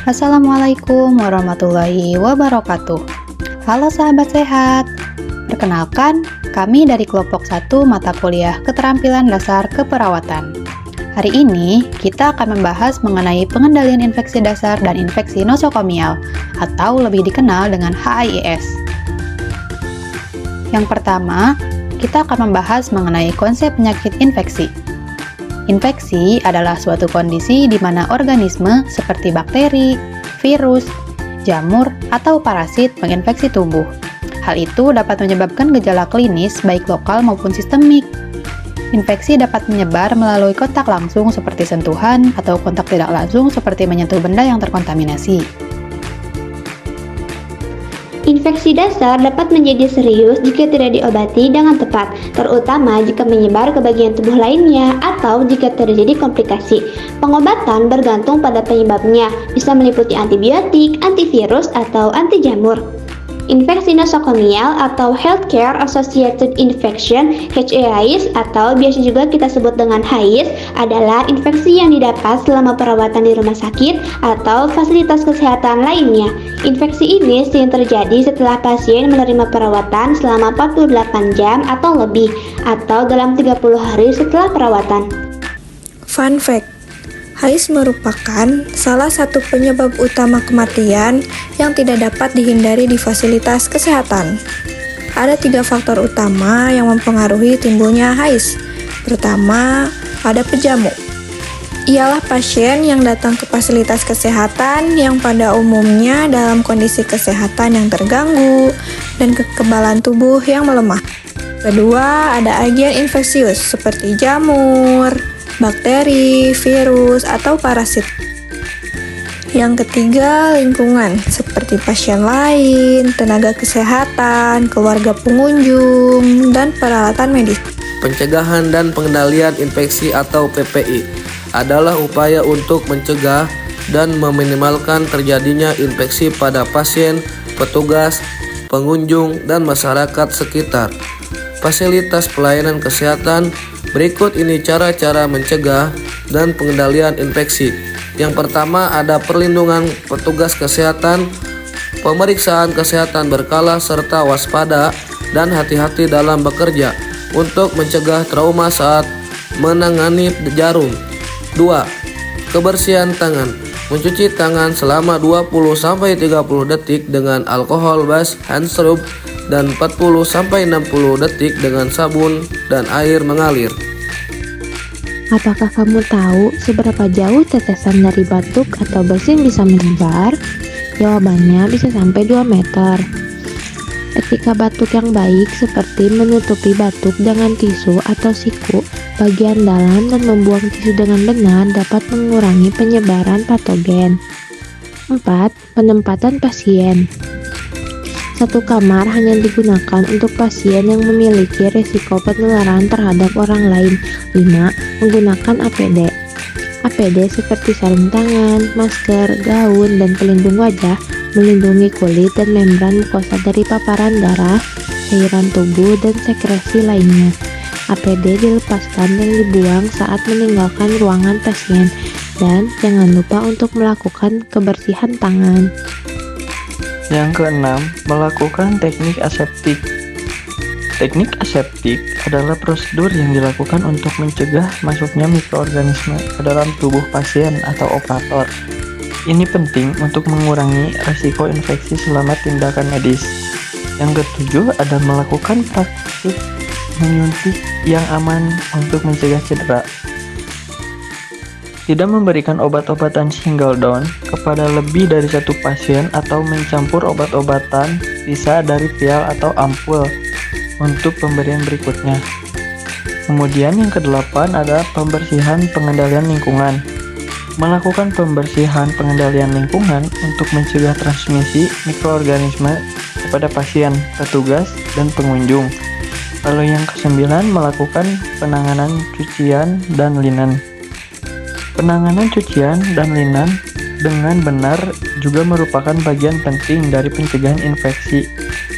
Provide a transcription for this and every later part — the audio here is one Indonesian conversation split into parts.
Assalamualaikum warahmatullahi wabarakatuh. Halo sahabat sehat. Perkenalkan, kami dari kelompok 1 mata kuliah Keterampilan Dasar Keperawatan. Hari ini kita akan membahas mengenai pengendalian infeksi dasar dan infeksi nosokomial atau lebih dikenal dengan HIIS. Yang pertama, kita akan membahas mengenai konsep penyakit infeksi. Infeksi adalah suatu kondisi di mana organisme seperti bakteri, virus, jamur, atau parasit menginfeksi tubuh. Hal itu dapat menyebabkan gejala klinis baik lokal maupun sistemik. Infeksi dapat menyebar melalui kontak langsung seperti sentuhan atau kontak tidak langsung seperti menyentuh benda yang terkontaminasi. Infeksi dasar dapat menjadi serius jika tidak diobati dengan tepat, terutama jika menyebar ke bagian tubuh lainnya atau jika terjadi komplikasi. Pengobatan bergantung pada penyebabnya, bisa meliputi antibiotik, antivirus, atau anti jamur. Infeksi nosokomial atau Healthcare Associated Infection (HAIS) atau biasa juga kita sebut dengan HAIS adalah infeksi yang didapat selama perawatan di rumah sakit atau fasilitas kesehatan lainnya. Infeksi ini sering terjadi setelah pasien menerima perawatan selama 48 jam atau lebih, atau dalam 30 hari setelah perawatan. Fun fact, HAIS merupakan salah satu penyebab utama kematian yang tidak dapat dihindari di fasilitas kesehatan. Ada 3 faktor utama yang mempengaruhi timbulnya HAIS. Pertama, ada pejamu. Ialah pasien yang datang ke fasilitas kesehatan yang pada umumnya dalam kondisi kesehatan yang terganggu dan kekebalan tubuh yang melemah. Kedua, ada agen infeksius seperti jamur, bakteri, virus, atau parasit. Yang ketiga, lingkungan seperti pasien lain, tenaga kesehatan, keluarga pengunjung, dan peralatan medis. Pencegahan dan pengendalian infeksi atau PPI adalah upaya untuk mencegah dan meminimalkan terjadinya infeksi pada pasien, petugas, pengunjung, dan masyarakat sekitar. Fasilitas pelayanan kesehatan. Berikut ini cara-cara mencegah dan pengendalian infeksi. Yang pertama ada perlindungan petugas kesehatan, pemeriksaan kesehatan berkala serta waspada dan hati-hati dalam bekerja untuk mencegah trauma saat menangani jarum. 2. Kebersihan tangan. Mencuci tangan selama 20-30 detik dengan alkohol base hand soap dan 40-60 detik dengan sabun dan air mengalir. Apakah kamu tahu seberapa jauh tetesan dari batuk atau bersin bisa menyebar? Jawabannya bisa sampai 2 meter. Etika batuk yang baik seperti menutupi batuk dengan tisu atau siku bagian dalam dan membuang tisu dengan benar dapat mengurangi penyebaran patogen. 4. Penempatan pasien. Satu kamar hanya digunakan untuk pasien yang memiliki risiko penularan terhadap orang lain. 5. Menggunakan APD. APD seperti sarung tangan, masker, gaun, dan pelindung wajah melindungi kulit dan membran mukosa dari paparan darah, cairan tubuh, dan sekresi lainnya. APD dilepaskan dan dibuang saat meninggalkan ruangan pasien, dan jangan lupa untuk melakukan kebersihan tangan. Yang keenam, melakukan teknik aseptik. Teknik aseptik adalah prosedur yang dilakukan untuk mencegah masuknya mikroorganisme ke dalam tubuh pasien atau operator. Ini penting untuk mengurangi risiko infeksi selama tindakan medis. Yang ketujuh, ada melakukan praktik menyuntik yang aman untuk mencegah cedera. Tidak memberikan obat-obatan single dose kepada lebih dari 1 pasien atau mencampur obat-obatan sisa dari vial atau ampul untuk pemberian berikutnya. Kemudian yang kedelapan ada pembersihan pengendalian lingkungan. Melakukan pembersihan pengendalian lingkungan untuk mencegah transmisi mikroorganisme kepada pasien, petugas, dan pengunjung. Lalu yang kesembilan, melakukan penanganan cucian dan linen. Penanganan cucian dan linen dengan benar juga merupakan bagian penting dari pencegahan infeksi.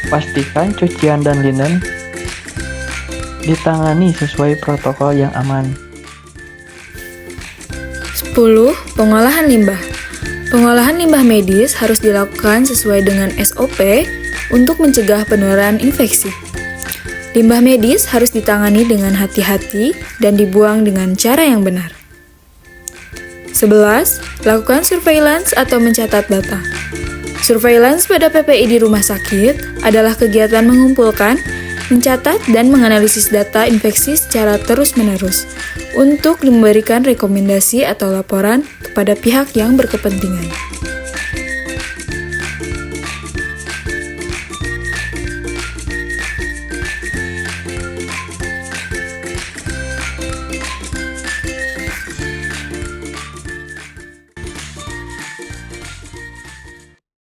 Pastikan cucian dan linen ditangani sesuai protokol yang aman. 10. Pengolahan limbah. Pengolahan limbah medis harus dilakukan sesuai dengan SOP untuk mencegah penularan infeksi. Limbah medis harus ditangani dengan hati-hati dan dibuang dengan cara yang benar. 11. Lakukan surveillance atau mencatat data. Surveillance pada PPI di rumah sakit adalah kegiatan mengumpulkan, mencatat, dan menganalisis data infeksi secara terus-menerus untuk memberikan rekomendasi atau laporan kepada pihak yang berkepentingan.